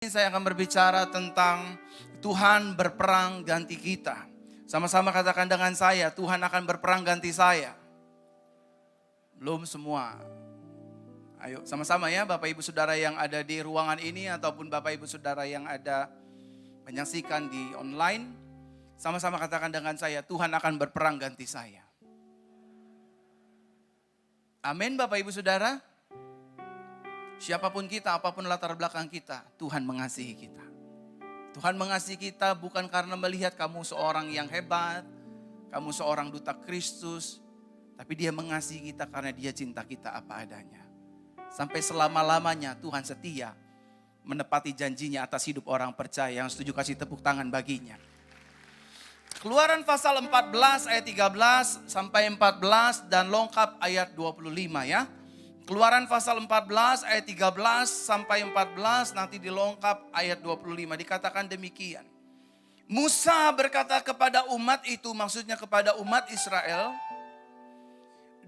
Saya akan berbicara tentang Tuhan berperang ganti kita. Sama-sama katakan dengan saya, Tuhan akan berperang ganti saya. Belum semua. Ayo sama-sama ya Bapak Ibu Saudara yang ada di ruangan ini ataupun Bapak Ibu Saudara yang ada menyaksikan di online. Sama-sama katakan dengan saya, Tuhan akan berperang ganti saya. Amin Bapak Ibu Saudara. Siapapun kita, apapun latar belakang kita, Tuhan mengasihi kita. Tuhan mengasihi kita bukan karena melihat kamu seorang yang hebat, kamu seorang duta Kristus, tapi Dia mengasihi kita karena Dia cinta kita apa adanya. Sampai selama-lamanya Tuhan setia menepati janjinya atas hidup orang percaya. Yang setuju kasih tepuk tangan baginya. Keluaran pasal 14 ayat 13 sampai 14 dan lengkap ayat 25 ya. Keluaran pasal 14 ayat 13 sampai 14 nanti dilengkap ayat 25 dikatakan demikian. Musa berkata kepada umat itu, maksudnya kepada umat Israel,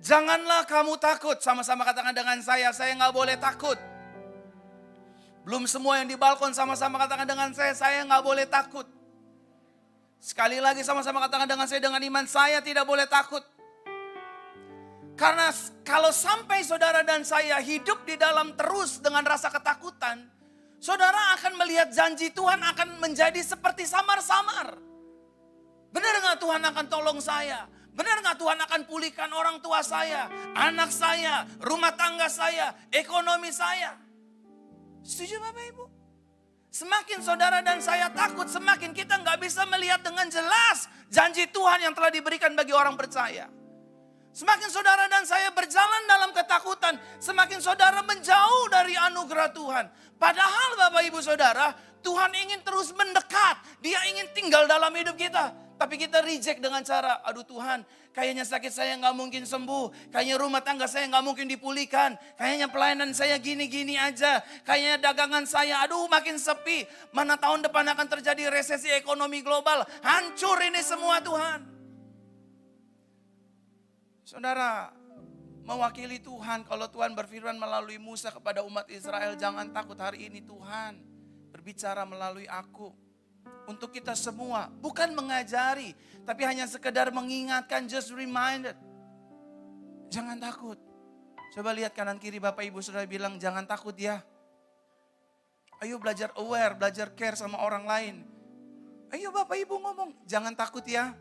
janganlah kamu takut. Sama-sama katakan dengan saya nggak boleh takut. Belum semua yang di balkon sama-sama katakan dengan saya nggak boleh takut. Sekali lagi sama-sama katakan dengan saya, dengan iman saya tidak boleh takut. Karena kalau sampai saudara dan saya hidup di dalam terus dengan rasa ketakutan, saudara akan melihat janji Tuhan akan menjadi seperti samar-samar. Benar gak Tuhan akan tolong saya? Benar gak Tuhan akan pulihkan orang tua saya, anak saya, rumah tangga saya, ekonomi saya? Setuju Bapak Ibu? Semakin saudara dan saya takut, semakin kita gak bisa melihat dengan jelas janji Tuhan yang telah diberikan bagi orang percaya. Semakin saudara dan saya berjalan dalam ketakutan, semakin saudara menjauh dari anugerah Tuhan. Padahal Bapak Ibu Saudara, Tuhan ingin terus mendekat. Dia ingin tinggal dalam hidup kita. Tapi kita reject dengan cara, aduh Tuhan, kayaknya sakit saya gak mungkin sembuh. Kayaknya rumah tangga saya gak mungkin dipulihkan. Kayaknya pelayanan saya gini-gini aja. Kayaknya dagangan saya, aduh makin sepi. Mana tahun depan akan terjadi resesi ekonomi global. Hancur ini semua Tuhan. Saudara, mewakili Tuhan, kalau Tuhan berfirman melalui Musa kepada umat Israel, jangan takut, hari ini Tuhan berbicara melalui aku. Untuk kita semua, bukan mengajari, tapi hanya sekedar mengingatkan, just reminded. Jangan takut. Coba lihat kanan kiri Bapak Ibu Saudara bilang, jangan takut ya. Ayo belajar aware, belajar care sama orang lain. Ayo Bapak Ibu ngomong, jangan takut ya.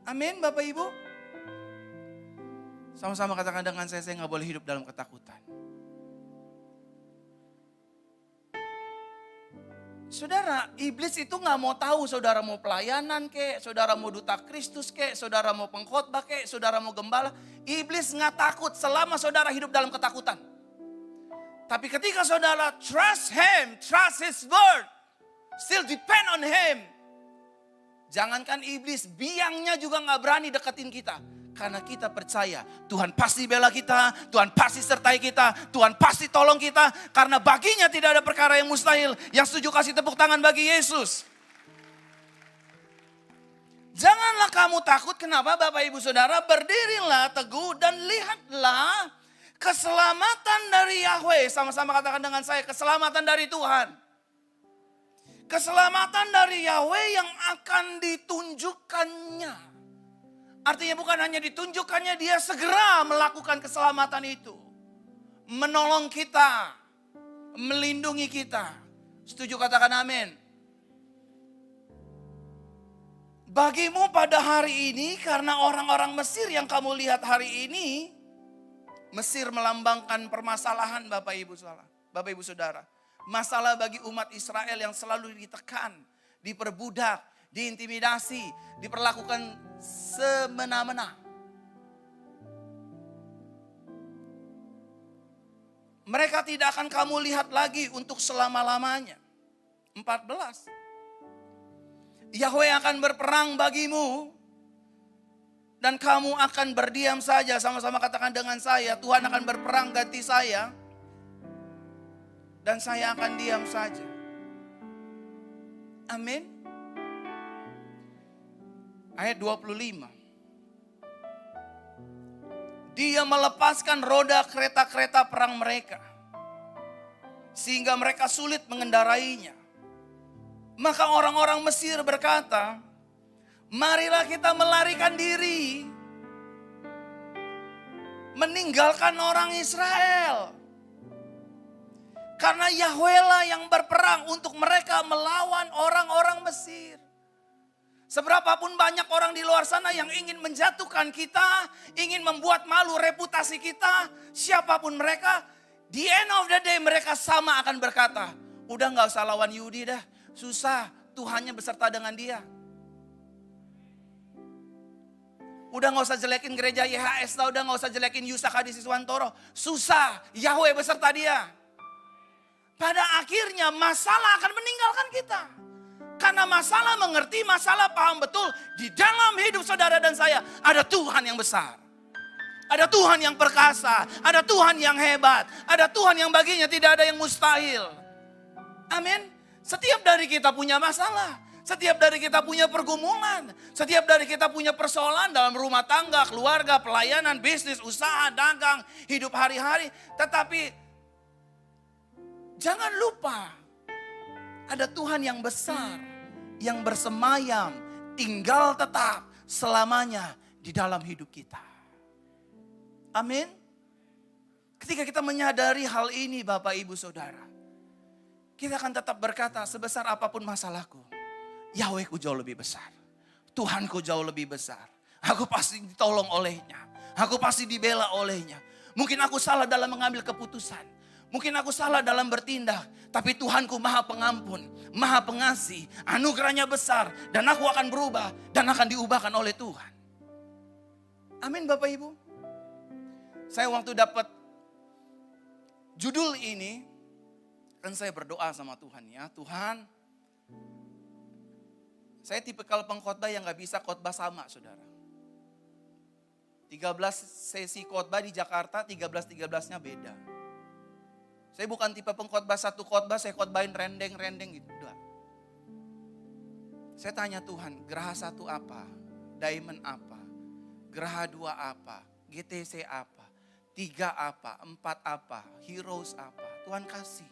Amin Bapak Ibu. Sama-sama katakan dengan saya gak boleh hidup dalam ketakutan. Saudara, iblis itu gak mau tahu saudara mau pelayanan kek, saudara mau duta Kristus kek, saudara mau pengkhotbah kek, saudara mau gembala. Iblis gak takut selama saudara hidup dalam ketakutan. Tapi ketika saudara trust Him, trust His word, still depend on Him. Jangankan iblis, biangnya juga gak berani deketin kita. Karena kita percaya Tuhan pasti bela kita, Tuhan pasti sertai kita, Tuhan pasti tolong kita. Karena baginya tidak ada perkara yang mustahil. Yang setuju kasih tepuk tangan bagi Yesus. Janganlah kamu takut, kenapa Bapak Ibu Saudara? Berdirilah teguh dan lihatlah keselamatan dari Yahweh. Sama-sama katakan dengan saya, keselamatan dari Tuhan. Keselamatan dari Yahweh yang akan ditunjukkannya. Artinya bukan hanya ditunjukkannya, Dia segera melakukan keselamatan itu. Menolong kita, melindungi kita. Setuju katakan amin. Bagimu pada hari ini, karena orang-orang Mesir yang kamu lihat hari ini, Mesir melambangkan permasalahan Bapak Ibu Saudara. Masalah bagi umat Israel yang selalu ditekan, diperbudak, diintimidasi, diperlakukan semena-mena. Mereka tidak akan kamu lihat lagi untuk selama-lamanya. 14. Yahweh akan berperang bagimu dan kamu akan berdiam saja. Sama-sama katakan dengan saya, Tuhan akan berperang ganti saya. Dan saya akan diam saja. Amin. Ayat 25. Dia melepaskan roda kereta-kereta perang mereka. sehingga mereka sulit mengendarainya. Maka orang-orang Mesir berkata, marilah kita melarikan diri, meninggalkan orang Israel. Karena Yahweh lah yang berperang untuk mereka melawan orang-orang Mesir. Seberapapun banyak orang di luar sana yang ingin menjatuhkan kita, ingin membuat malu reputasi kita, siapapun mereka, the end of the day mereka sama akan berkata, udah gak usah lawan Yudi dah, susah, Tuhannya beserta dengan dia. Udah gak usah jelekin gereja YHS, udah gak usah jelekin Yusak Hadi Siswantoro, susah, Yahweh beserta dia. Pada akhirnya masalah akan meninggalkan kita. Karena masalah mengerti, masalah paham betul. Di dalam hidup saudara dan saya ada Tuhan yang besar. Ada Tuhan yang perkasa. Ada Tuhan yang hebat. Ada Tuhan yang baginya tidak ada yang mustahil. Amin. Setiap dari kita punya masalah. Setiap dari kita punya pergumulan. Setiap dari kita punya persoalan dalam rumah tangga, keluarga, pelayanan, bisnis, usaha, dagang, hidup hari-hari. Tetapi jangan lupa, ada Tuhan yang besar, yang bersemayam, tinggal tetap selamanya di dalam hidup kita. Amin. Ketika kita menyadari hal ini Bapak Ibu Saudara, kita akan tetap berkata, sebesar apapun masalahku, Yahwehku jauh lebih besar. Tuhanku jauh lebih besar. Aku pasti ditolong olehnya. Aku pasti dibela olehnya. Mungkin aku salah dalam mengambil keputusan. Mungkin aku salah dalam bertindak, tapi Tuhanku maha pengampun, maha pengasih, anugerahnya besar, dan aku akan berubah, dan akan diubahkan oleh Tuhan. Amin Bapak Ibu. Saya waktu dapat judul ini, kan saya berdoa sama Tuhan ya, Tuhan, saya tipikal pengkhotbah yang gak bisa khotbah sama saudara. 13 sesi khotbah di Jakarta, 13-13-nya beda. Saya bukan tipe pengkhotbah satu khotbah saya khotbahin rendeng-rendeng gitu. Udah. Saya tanya Tuhan, geraha 1 apa? Diamond apa? Geraha 2 apa? GTC apa? 3 apa? 4 apa? Heroes apa? Tuhan kasih.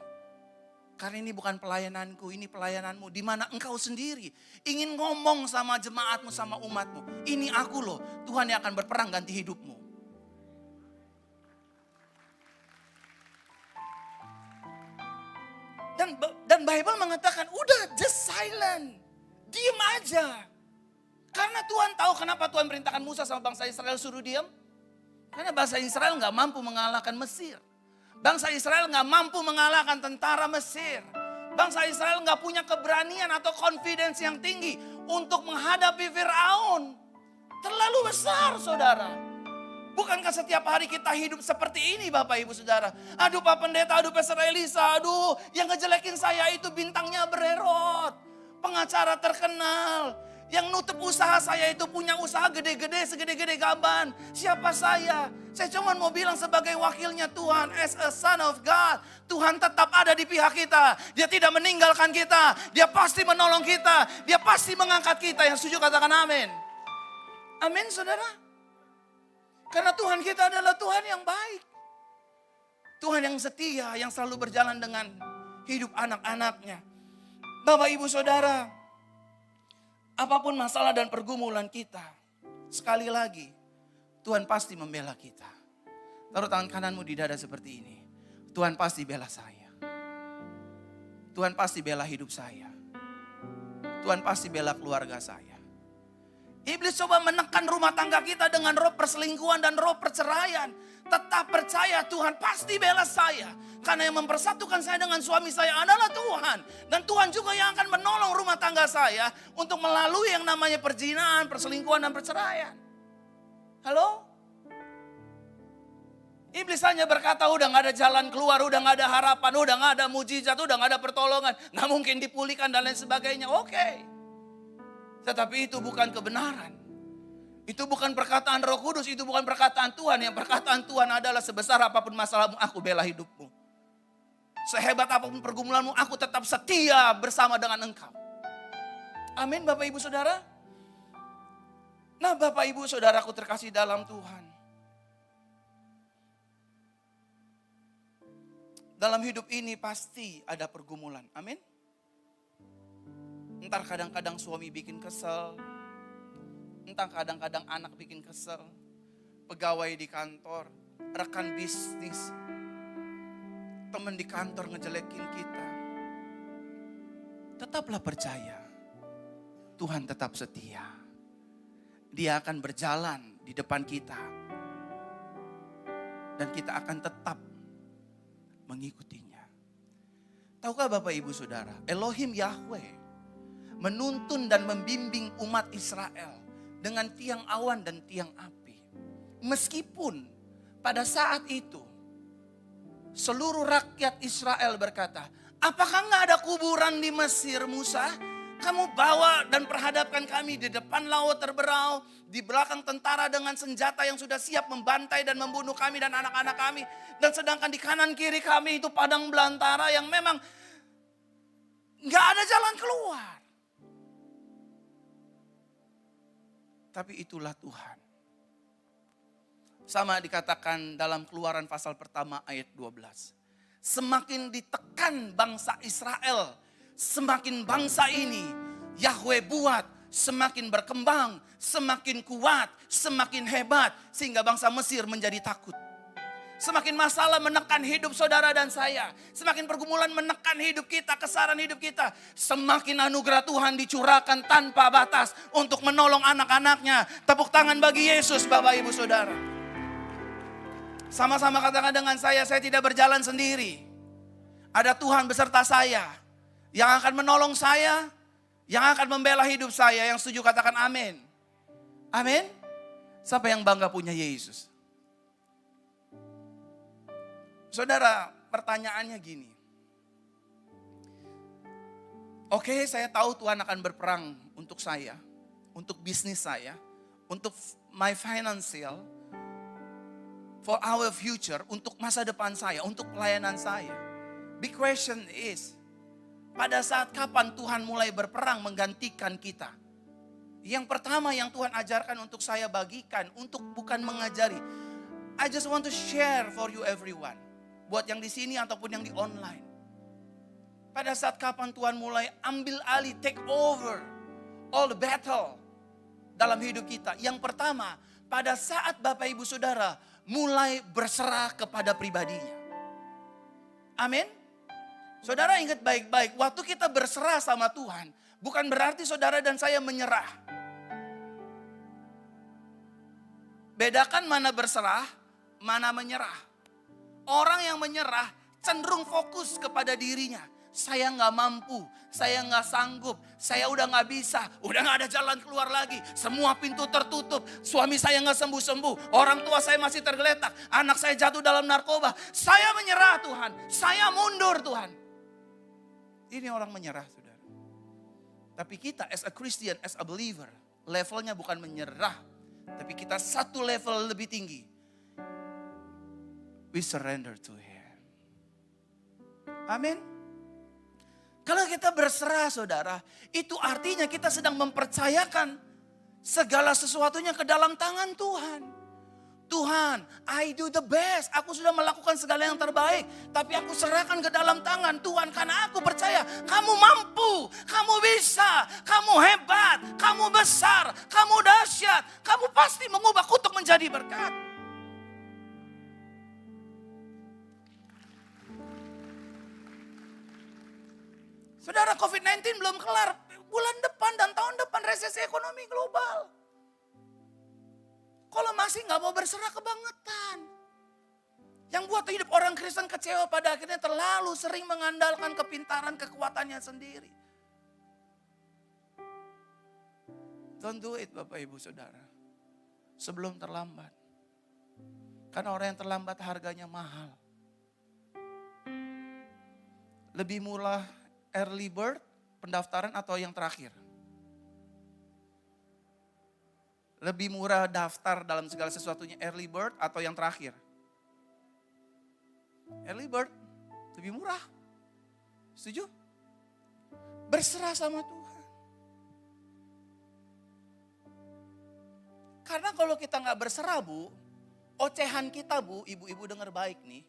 Karena ini bukan pelayananku, ini pelayananmu. Di mana engkau sendiri ingin ngomong sama jemaatmu, sama umatmu. Ini aku loh, Tuhan yang akan berperang ganti hidupmu. Dan Bible mengatakan, udah just silent. Diam aja. Karena Tuhan tahu kenapa Tuhan perintahkan Musa sama bangsa Israel suruh diam. Karena bangsa Israel gak mampu mengalahkan Mesir. Bangsa Israel gak mampu mengalahkan tentara Mesir. Bangsa Israel gak punya keberanian atau confidence yang tinggi untuk menghadapi Firaun. Terlalu besar saudara. Bukankah setiap hari kita hidup seperti ini Bapak Ibu Saudara? Aduh Pak Pendeta, aduh Pastor Elisa, aduh yang ngejelekin saya itu bintangnya bererot. Pengacara terkenal. Yang nutup usaha saya itu punya usaha gede-gede, segede-gede gaban. Siapa saya? Saya cuma mau bilang sebagai wakilnya Tuhan, as a son of God. Tuhan tetap ada di pihak kita. Dia tidak meninggalkan kita. Dia pasti menolong kita. Dia pasti mengangkat kita. Yang setuju katakan amin. Amin saudara. Karena Tuhan kita adalah Tuhan yang baik. Tuhan yang setia, yang selalu berjalan dengan hidup anak-anaknya. Bapak Ibu Saudara, apapun masalah dan pergumulan kita, sekali lagi, Tuhan pasti membela kita. Taruh tangan kananmu di dada seperti ini. Tuhan pasti bela saya. Tuhan pasti bela hidup saya. Tuhan pasti bela keluarga saya. Iblis coba menekan rumah tangga kita dengan roh perselingkuhan dan roh perceraian. Tetap percaya Tuhan pasti bela saya. Karena yang mempersatukan saya dengan suami saya adalah Tuhan. Dan Tuhan juga yang akan menolong rumah tangga saya untuk melalui yang namanya perzinahan, perselingkuhan dan perceraian. Halo? Iblis hanya berkata udah gak ada jalan keluar, udah gak ada harapan, udah gak ada mujizat, udah gak ada pertolongan. Gak mungkin dipulihkan dan lain sebagainya. Oke. Tetapi itu bukan kebenaran. Itu bukan perkataan Roh Kudus, itu bukan perkataan Tuhan. Yang perkataan Tuhan adalah sebesar apapun masalahmu, aku bela hidupmu. Sehebat apapun pergumulanmu, aku tetap setia bersama dengan engkau. Amin Bapak Ibu Saudara. Nah Bapak Ibu Saudaraku terkasih dalam Tuhan. Dalam hidup ini pasti ada pergumulan. Amin. Entar kadang-kadang suami bikin kesel. Entah kadang-kadang anak bikin kesel. Pegawai di kantor, rekan bisnis, teman di kantor ngejelekin kita. Tetaplah percaya. Tuhan tetap setia. Dia akan berjalan di depan kita. Dan kita akan tetap mengikutinya. Tahukah Bapak Ibu Saudara, Elohim Yahweh menuntun dan membimbing umat Israel dengan tiang awan dan tiang api. Meskipun pada saat itu seluruh rakyat Israel berkata, apakah nggak ada kuburan di Mesir, Musa? Kamu bawa dan perhadapkan kami di depan laut terberau, di belakang tentara dengan senjata yang sudah siap membantai dan membunuh kami dan anak-anak kami. Dan sedangkan di kanan kiri kami itu padang belantara yang memang nggak ada jalan keluar. Tapi itulah Tuhan. Sama dikatakan dalam Keluaran pasal pertama ayat 12. Semakin ditekan bangsa Israel, semakin bangsa ini Yahweh buat semakin berkembang, semakin kuat, semakin hebat. Sehingga bangsa Mesir menjadi takut. Semakin masalah menekan hidup saudara dan saya. Semakin pergumulan menekan hidup kita, kesaran hidup kita. Semakin anugerah Tuhan dicurahkan tanpa batas untuk menolong anak-anaknya. Tepuk tangan bagi Yesus Bapak Ibu Saudara. Sama-sama katakan dengan saya tidak berjalan sendiri. Ada Tuhan beserta saya. Yang akan menolong saya, yang akan membela hidup saya. Yang setuju katakan amin. Amin. Siapa yang bangga punya Yesus? Saudara, pertanyaannya gini. Oke, saya tahu Tuhan akan berperang untuk saya, untuk bisnis saya, untuk my financial, for our future, untuk masa depan saya, untuk pelayanan saya. Big question is, pada saat kapan Tuhan mulai berperang menggantikan kita? Yang pertama yang Tuhan ajarkan untuk saya bagikan, untuk bukan mengajari. I just want to share for you everyone. Buat yang di sini ataupun yang di online. Pada saat kapan Tuhan mulai ambil alih, take over all the battle dalam hidup kita. Yang pertama, pada saat Bapak Ibu Saudara mulai berserah kepada pribadinya. Amin. Saudara ingat baik-baik, waktu kita berserah sama Tuhan, bukan berarti saudara dan saya menyerah. Bedakan mana berserah, mana menyerah. Orang yang menyerah cenderung fokus kepada dirinya. Saya gak mampu, saya gak sanggup, saya udah gak bisa, udah gak ada jalan keluar lagi. Semua pintu tertutup, suami saya gak sembuh-sembuh, orang tua saya masih tergeletak, anak saya jatuh dalam narkoba. Saya menyerah Tuhan, saya mundur Tuhan. Ini orang menyerah saudara. Tapi kita as a Christian, as a believer, levelnya bukan menyerah. Tapi kita satu level lebih tinggi. We surrender to Him. Amin. Kalau kita berserah saudara, itu artinya kita sedang mempercayakan segala sesuatunya ke dalam tangan Tuhan. Tuhan, I do the best. Aku sudah melakukan segala yang terbaik. Tapi aku serahkan ke dalam tangan Tuhan. Karena aku percaya kamu mampu, kamu bisa, kamu hebat, kamu besar, kamu dahsyat. Kamu pasti mengubah kutuk menjadi berkat. Saudara, COVID-19 belum kelar. Bulan depan dan tahun depan resesi ekonomi global. Kalau masih gak mau berserah kebangetan. Yang buat hidup orang Kristen kecewa pada akhirnya terlalu sering mengandalkan kepintaran kekuatannya sendiri. Don't do it Bapak Ibu Saudara. Sebelum terlambat. Karena orang yang terlambat harganya mahal. Lebih murah early bird, pendaftaran atau yang terakhir? Lebih murah daftar dalam segala sesuatunya early bird atau yang terakhir? Early bird, lebih murah. Setuju? Berserah sama Tuhan. Karena kalau kita gak berserah Bu, ocehan kita Bu, ibu-ibu dengar baik nih.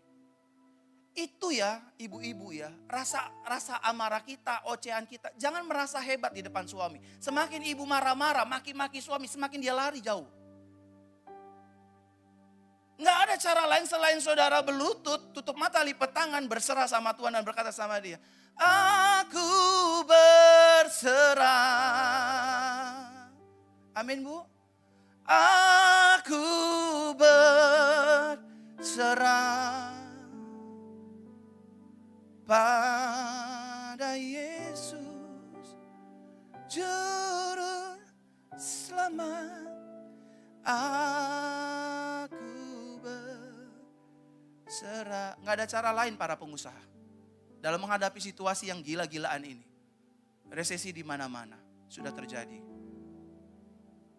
Itu ya ibu-ibu ya, rasa amarah kita, ocehan kita. Jangan merasa hebat di depan suami. Semakin ibu marah-marah, maki-maki suami, semakin dia lari jauh. Nggak ada cara lain selain saudara berlutut, tutup mata, lipat tangan, berserah sama Tuhan dan berkata sama dia, aku berserah. Amin Bu. Aku berserah pada Yesus, Juru Selamat. Aku berserah. Nggak ada cara lain para pengusaha dalam menghadapi situasi yang gila-gilaan ini. Resesi di mana-mana sudah terjadi.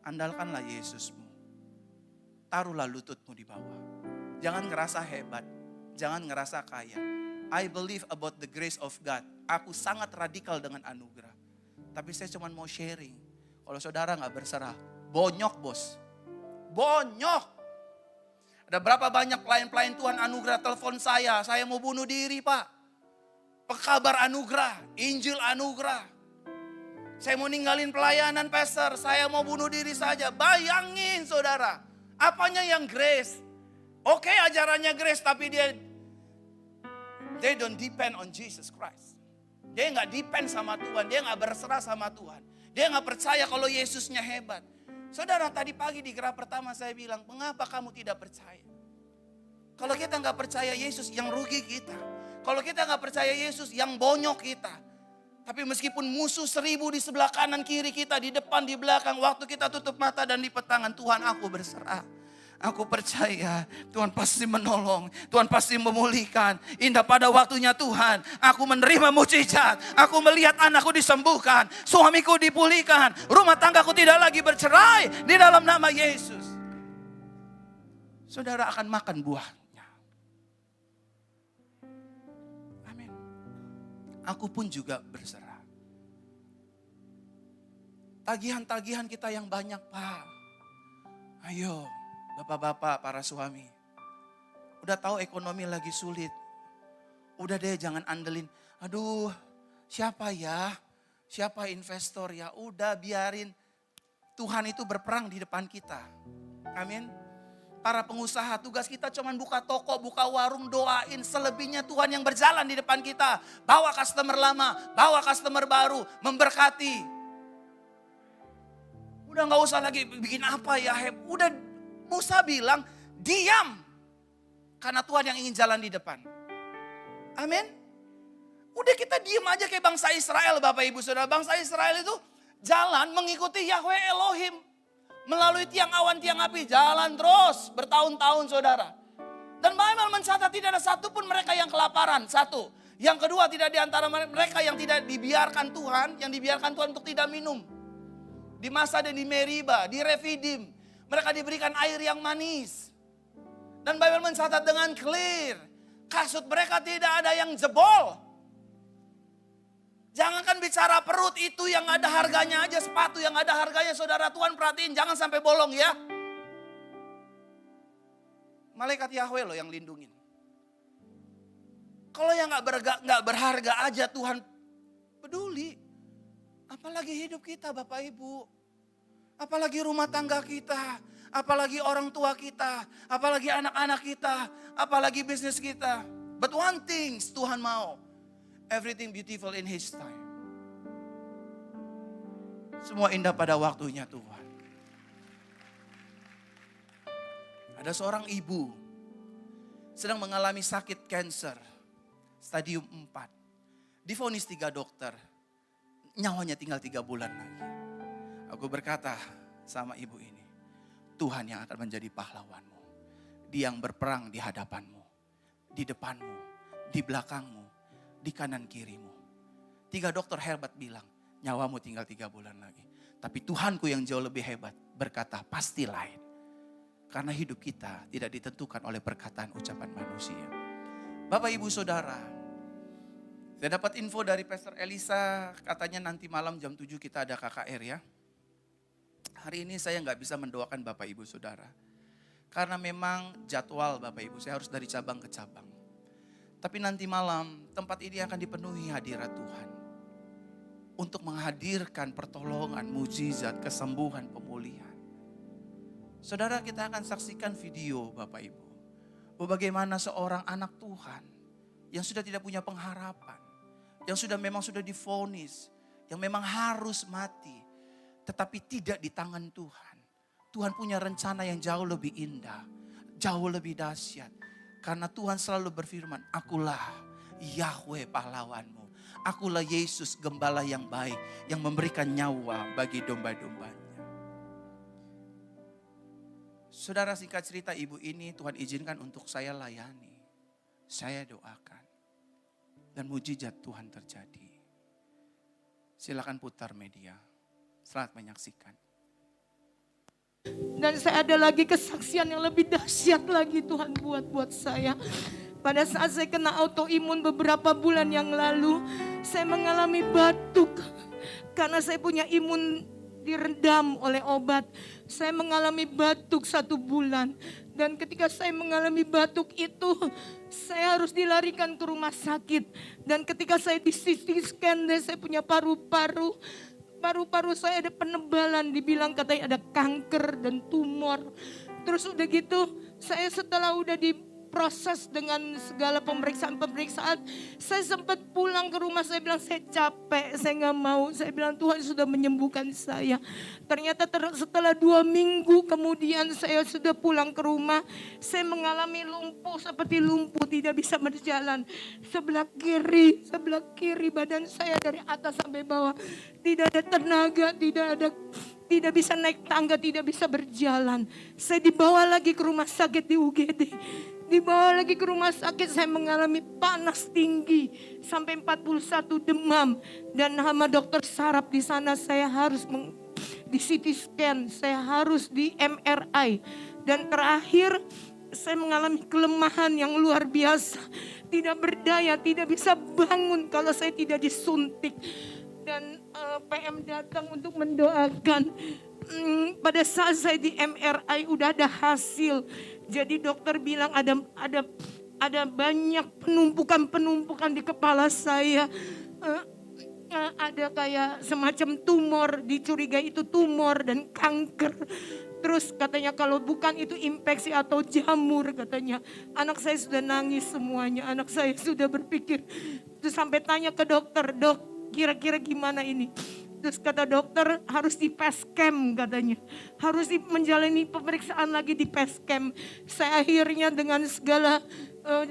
Andalkanlah Yesusmu. Taruhlah lututmu di bawah. Jangan ngerasa hebat, jangan ngerasa kaya. I believe about the grace of God. Aku sangat radikal dengan anugerah. Tapi saya cuma mau sharing. Kalau saudara gak berserah, bonyok bos. Bonyok. Ada berapa banyak pelayan-pelayan Tuhan anugerah telepon saya mau bunuh diri Pak. Pekabar anugerah, Injil anugerah. Saya mau ninggalin pelayanan pastor, saya mau bunuh diri saja. Bayangin saudara, apanya yang grace? Oke, ajarannya grace tapi they don't depend on Jesus Christ. Dia gak depend sama Tuhan, dia gak berserah sama Tuhan. Dia gak percaya kalau Yesusnya hebat. Saudara, tadi pagi di gerak pertama saya bilang, mengapa kamu tidak percaya? Kalau kita gak percaya Yesus, yang rugi kita. Kalau kita gak percaya Yesus, yang bonyok kita. Tapi meskipun musuh 1000 di sebelah kanan kiri kita, di depan, di belakang, waktu kita tutup mata dan lipat tangan, Tuhan aku berserah. Aku percaya Tuhan pasti menolong, Tuhan pasti memulihkan. Indah pada waktunya Tuhan, aku menerima mukjizat. Aku melihat anakku disembuhkan, suamiku dipulihkan, rumah tanggaku tidak lagi bercerai di dalam nama Yesus. Saudara akan makan buahnya. Amin. Aku pun juga berserah. Tagihan-tagihan kita yang banyak Pak. Ayo. Bapak-bapak, para suami. Udah tahu ekonomi lagi sulit. Udah deh jangan andelin. Aduh, siapa ya? Siapa investor ya? Udah biarin Tuhan itu berperang di depan kita. Amin. Para pengusaha, tugas kita cuma buka toko, buka warung, doain. Selebihnya Tuhan yang berjalan di depan kita. Bawa customer lama, bawa customer baru, memberkati. Udah gak usah lagi bikin apa ya. Udah Musa bilang, diam. Karena Tuhan yang ingin jalan di depan. Amin. Udah kita diam aja kayak bangsa Israel Bapak Ibu Saudara. Bangsa Israel itu jalan mengikuti Yahweh Elohim. Melalui tiang awan, tiang api. Jalan terus bertahun-tahun saudara. Dan Bible mencatat tidak ada satupun mereka yang kelaparan. Satu. Yang kedua, tidak di antara mereka yang tidak dibiarkan Tuhan. Yang dibiarkan Tuhan untuk tidak minum. Di Masa dan di Meriba, di Refidim. Mereka diberikan air yang manis. Dan Bible mencatat dengan clear. Kasut mereka tidak ada yang jebol. Jangankan bicara perut, itu yang ada harganya aja. Sepatu yang ada harganya saudara, Tuhan perhatiin. Jangan sampai bolong ya. Malaikat Yahweh loh yang lindungin. Kalau yang gak berharga aja Tuhan peduli. Apalagi hidup kita Bapak Ibu. Apalagi rumah tangga kita, apalagi orang tua kita, apalagi anak-anak kita, apalagi bisnis kita. But one thing Tuhan mau, everything beautiful in His time. Semua indah pada waktunya Tuhan. Ada seorang ibu sedang mengalami sakit kanker, stadium 4. Divonis 3 dokter, nyawanya tinggal 3 bulan lagi. Aku berkata sama ibu ini, Tuhan yang akan menjadi pahlawanmu. Dia yang berperang di hadapanmu, di depanmu, di belakangmu, di kanan kirimu. 3 dokter hebat bilang, nyawamu tinggal 3 bulan lagi. Tapi Tuhanku yang jauh lebih hebat berkata, pasti lain. Karena hidup kita tidak ditentukan oleh perkataan ucapan manusia. Bapak Ibu Saudara, saya dapat info dari Pastor Elisa, katanya nanti malam jam 7 kita ada KKR ya. Hari ini saya nggak bisa mendoakan Bapak Ibu Saudara. Karena memang jadwal Bapak Ibu, saya harus dari cabang ke cabang. Tapi nanti malam tempat ini akan dipenuhi hadirat Tuhan. Untuk menghadirkan pertolongan, mujizat, kesembuhan, pemulihan. Saudara, kita akan saksikan video Bapak Ibu. Bagaimana seorang anak Tuhan yang sudah tidak punya pengharapan. Yang memang sudah divonis. Yang memang harus mati. Tetapi tidak di tangan Tuhan. Tuhan punya rencana yang jauh lebih indah. Jauh lebih dahsyat. Karena Tuhan selalu berfirman, akulah Yahweh pahlawanmu. Akulah Yesus gembala yang baik. Yang memberikan nyawa bagi domba-dombanya. Saudara, singkat cerita, ibu ini Tuhan izinkan untuk saya layani. Saya doakan. Dan mujizat Tuhan terjadi. Silakan putar media. Selamat menyaksikan. Dan saya ada lagi kesaksian yang lebih dahsyat lagi Tuhan buat saya. Pada saat saya kena autoimun beberapa bulan yang lalu, saya mengalami batuk. Karena saya punya imun diredam oleh obat. Saya mengalami batuk 1 bulan. Dan ketika saya mengalami batuk itu, saya harus dilarikan ke rumah sakit. Dan ketika saya di CT scan, dan saya punya paru-paru saya ada penebalan, dibilang katanya ada kanker dan tumor. Terus udah gitu, saya setelah udah diproses dengan segala pemeriksaan, saya sempat pulang ke rumah. Saya bilang saya capek, saya nggak mau. Saya bilang Tuhan sudah menyembuhkan saya. Ternyata setelah 2 minggu kemudian saya sudah pulang ke rumah, saya mengalami lumpuh seperti lumpuh, tidak bisa berjalan. Sebelah kiri badan saya dari atas sampai bawah tidak ada tenaga, tidak bisa naik tangga, tidak bisa berjalan. Saya dibawa lagi ke rumah sakit di UGD. Dibawa lagi ke rumah sakit, saya mengalami panas tinggi sampai 41 demam. Dan sama dokter saraf di sana saya harus di CT scan, saya harus di MRI. Dan terakhir saya mengalami kelemahan yang luar biasa. Tidak berdaya, tidak bisa bangun kalau saya tidak disuntik. Dan PM datang untuk mendoakan. Pada saat saya di MRI udah ada hasil. Jadi dokter bilang ada banyak penumpukan di kepala saya. Ada kayak semacam tumor, dicurigai itu tumor dan kanker. Terus katanya kalau bukan itu infeksi atau jamur katanya. Anak saya sudah nangis semuanya, anak saya sudah berpikir. Terus sampai tanya ke dokter, dok kira-kira gimana ini? Terus kata dokter harus di PET scan katanya. Harus menjalani pemeriksaan lagi di PET scan. Saya akhirnya dengan segala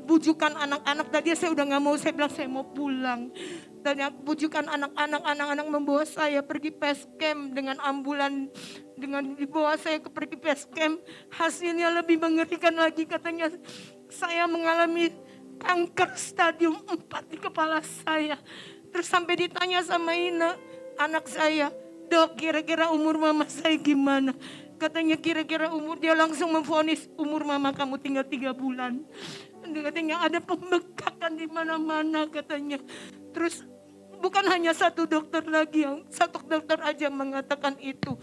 bujukan anak-anak, tadi saya udah gak mau, saya bilang saya mau pulang. Dan bujukan anak-anak membawa saya pergi PET scan dengan ambulan. Dengan dibawa saya pergi PET scan, hasilnya lebih mengerikan lagi katanya. Saya mengalami kanker stadium 4 di kepala saya. Terus sampai ditanya sama Ina, anak saya, dok kira-kira umur mama saya gimana? Katanya kira-kira umur, dia langsung memvonis umur mama kamu tinggal 3 bulan. Katanya ada pembekakan di mana-mana katanya. Terus bukan hanya satu dokter lagi, satu dokter aja mengatakan itu.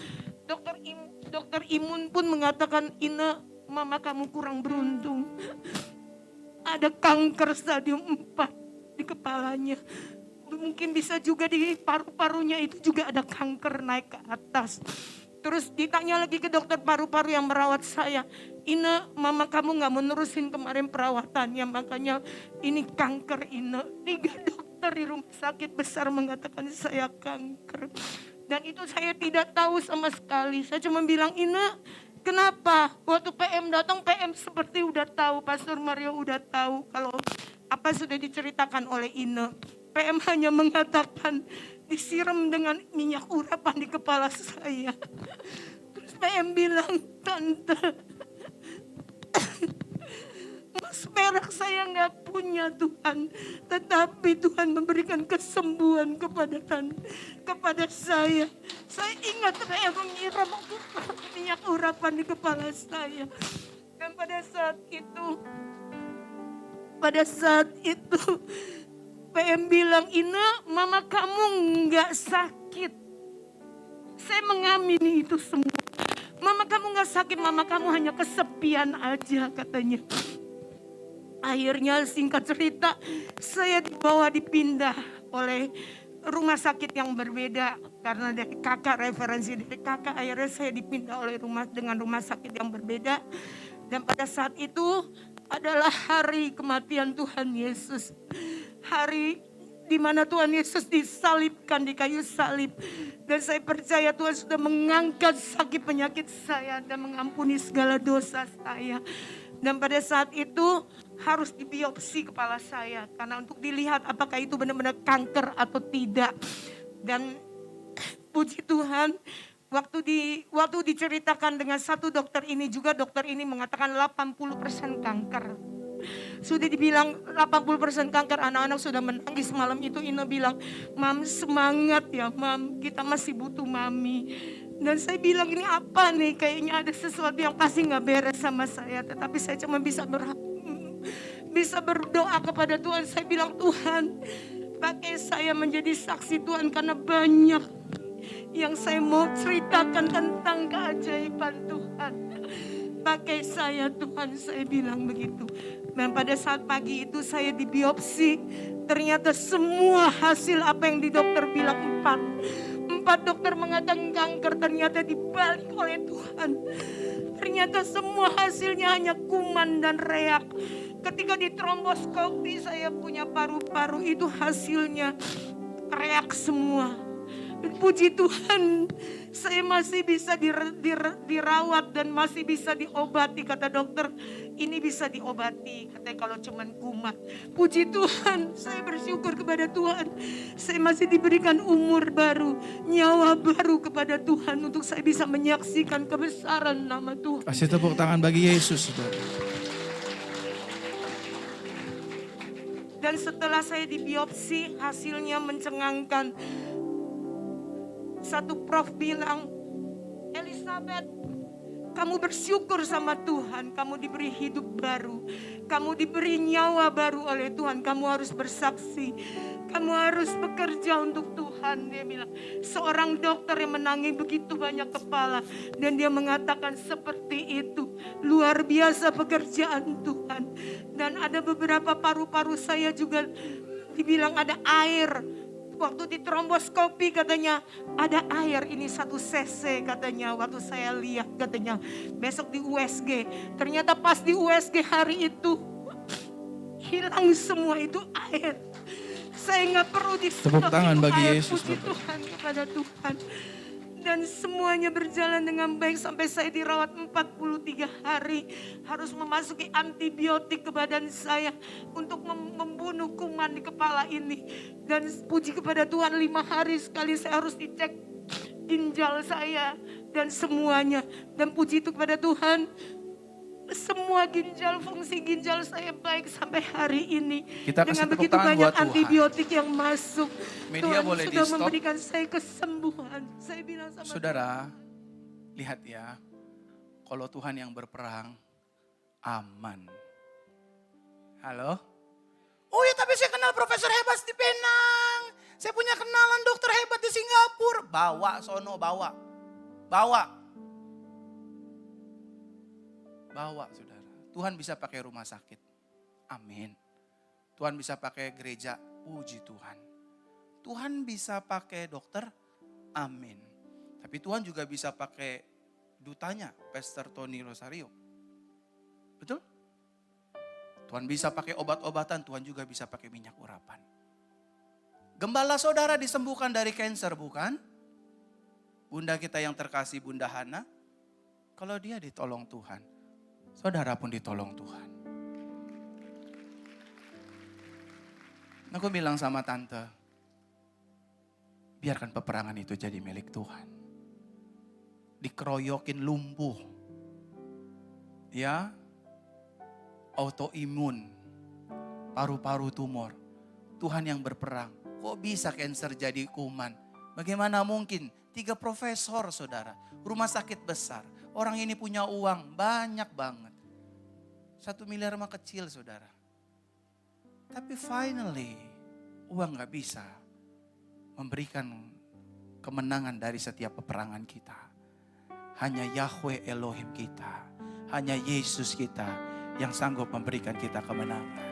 Dokter imun pun mengatakan, Ina mama kamu kurang beruntung. Ada kanker stadium 4 di kepalanya. Mungkin bisa juga di paru-parunya itu juga ada kanker naik ke atas. Terus ditanya lagi ke dokter paru-paru yang merawat saya. Ina, mama kamu gak menerusin kemarin perawatannya, makanya ini kanker Ina. 3 dokter di rumah sakit besar mengatakan saya kanker. Dan itu saya tidak tahu sama sekali. Saya cuma bilang, Ina kenapa? Waktu PM datang, PM seperti udah tahu, Pastor Mario udah tahu kalau apa sudah diceritakan oleh Ina. PM hanya mengatakan disiram dengan minyak urapan di kepala saya. Terus PM bilang, Tante, mas perak saya gak punya Tuhan. Tetapi Tuhan memberikan kesembuhan kepada saya. Saya ingat saya menyiram minyak urapan di kepala saya. Dan pada saat itu PM bilang, Ina mama kamu gak sakit. Saya mengamini itu semua. Mama kamu gak sakit, mama kamu hanya kesepian aja katanya. Akhirnya singkat cerita, saya dibawa dipindah oleh rumah sakit yang berbeda. Karena dari kakak, referensi dari kakak, akhirnya saya dipindah oleh dengan rumah sakit yang berbeda. Dan pada saat itu adalah hari kematian Tuhan Yesus. Hari di mana Tuhan Yesus disalibkan di kayu salib. Dan saya percaya Tuhan sudah mengangkat sakit penyakit saya dan mengampuni segala dosa saya. Dan pada saat itu harus dibiopsi kepala saya. Karena untuk dilihat apakah itu benar-benar kanker atau tidak. Dan puji Tuhan, waktu diceritakan dengan satu dokter ini juga, dokter ini mengatakan 80% kanker. Sudah dibilang 80% kanker, anak-anak sudah menangis malam itu. Ina bilang, "Mam, semangat ya Mam, kita masih butuh Mami." Dan saya bilang, ini apa nih, kayaknya ada sesuatu yang pasti gak beres sama saya. Tetapi saya cuma bisa berdoa kepada Tuhan. Saya bilang, Tuhan, pakai saya menjadi saksi Tuhan, karena banyak yang saya mau ceritakan tentang keajaiban Tuhan. Pakai saya Tuhan, saya bilang begitu. Dan pada saat pagi itu saya dibiopsi, ternyata semua hasil apa yang di dokter bilang 4 dokter mengatakan kanker, ternyata dibalik oleh Tuhan. Ternyata semua hasilnya hanya kuman dan reak. Ketika ditromboskopi saya punya paru-paru itu hasilnya reak semua. Puji Tuhan, saya masih bisa dirawat dan masih bisa diobati. Kata dokter, ini bisa diobati. Katanya kalau cuman kumat. Puji Tuhan, saya bersyukur kepada Tuhan. Saya masih diberikan umur baru, nyawa baru kepada Tuhan untuk saya bisa menyaksikan kebesaran nama Tuhan. Kasih tepuk tangan bagi Yesus, saudara. Dan setelah saya dibiopsi, hasilnya mencengangkan. Satu prof bilang, Elizabeth, kamu bersyukur sama Tuhan, kamu diberi hidup baru, kamu diberi nyawa baru oleh Tuhan, kamu harus bersaksi, kamu harus bekerja untuk Tuhan. Dia bilang, seorang dokter yang menangis begitu banyak kepala, dan dia mengatakan seperti itu, luar biasa pekerjaan Tuhan. Dan ada beberapa paru-paru saya juga dibilang ada air. Waktu di tromboskopi katanya ada air, ini 1 cc katanya. Waktu saya lihat katanya besok di USG. Ternyata pas di USG hari itu hilang semua itu air. Saya gak perlu tepuk tangan bagi Yesus. Puji Tuhan kepada Tuhan. Dan semuanya berjalan dengan baik sampai saya dirawat 43 hari. Harus memasuki antibiotik ke badan saya untuk membunuh kuman di kepala ini. Dan puji kepada Tuhan 5 hari sekali saya harus dicek ginjal saya dan semuanya. Dan puji itu kepada Tuhan, semua fungsi ginjal saya baik sampai hari ini. Kita kasih dengan tepuk begitu tangan banyak buat Tuhan. antibiotik yang masuk. Media Tuhan boleh sudah di-stop. memberikan saya kesembuhan. Saya bilang sama Saudara, lihat ya, kalau Tuhan yang berperang, aman. Halo? Oh ya, tapi saya kenal profesor hebat di Penang. Saya punya kenalan dokter hebat di Singapura. Bawa sono, bawa. Bawa saudara. Tuhan bisa pakai rumah sakit. Amin. Tuhan bisa pakai gereja. Puji Tuhan. Tuhan bisa pakai dokter. Amin. Tapi Tuhan juga bisa pakai dutanya, Pastor Tony Rosario. Betul? Tuhan bisa pakai obat-obatan, Tuhan juga bisa pakai minyak urapan. Gembala saudara disembuhkan dari kanker, bukan? Bunda kita yang terkasih, Bunda Hana. Kalau dia ditolong Tuhan, saudara pun ditolong Tuhan. Aku bilang sama tante, biarkan peperangan itu jadi milik Tuhan. Dikeroyokin lumpuh. Ya, autoimun, paru-paru tumor. Tuhan yang berperang. Kok bisa kanker jadi kuman? Bagaimana mungkin? 3 profesor saudara. Rumah sakit besar. Orang ini punya uang banyak banget. 1 miliar mah kecil saudara. Tapi finally uang gak bisa memberikan kemenangan dari setiap peperangan kita. Hanya Yahweh Elohim kita. Hanya Yesus kita yang sanggup memberikan kita kemenangan.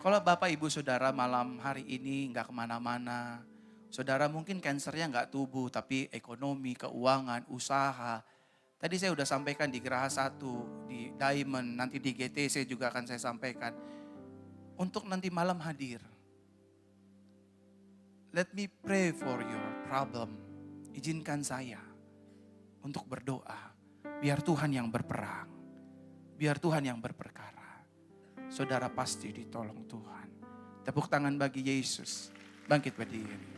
Kalau Bapak Ibu Saudara malam hari ini nggak kemana-mana, saudara mungkin kansernya nggak tubuh, tapi ekonomi, keuangan, usaha. Tadi saya udah sampaikan di Geraha 1, di Diamond, nanti di GTC juga akan saya sampaikan. Untuk nanti malam hadir. Let me pray for your problem. Izinkan saya untuk berdoa. Biar Tuhan yang berperang. Biar Tuhan yang berperkara. Saudara pasti ditolong Tuhan. Tepuk tangan bagi Yesus. Bangkit berdiri.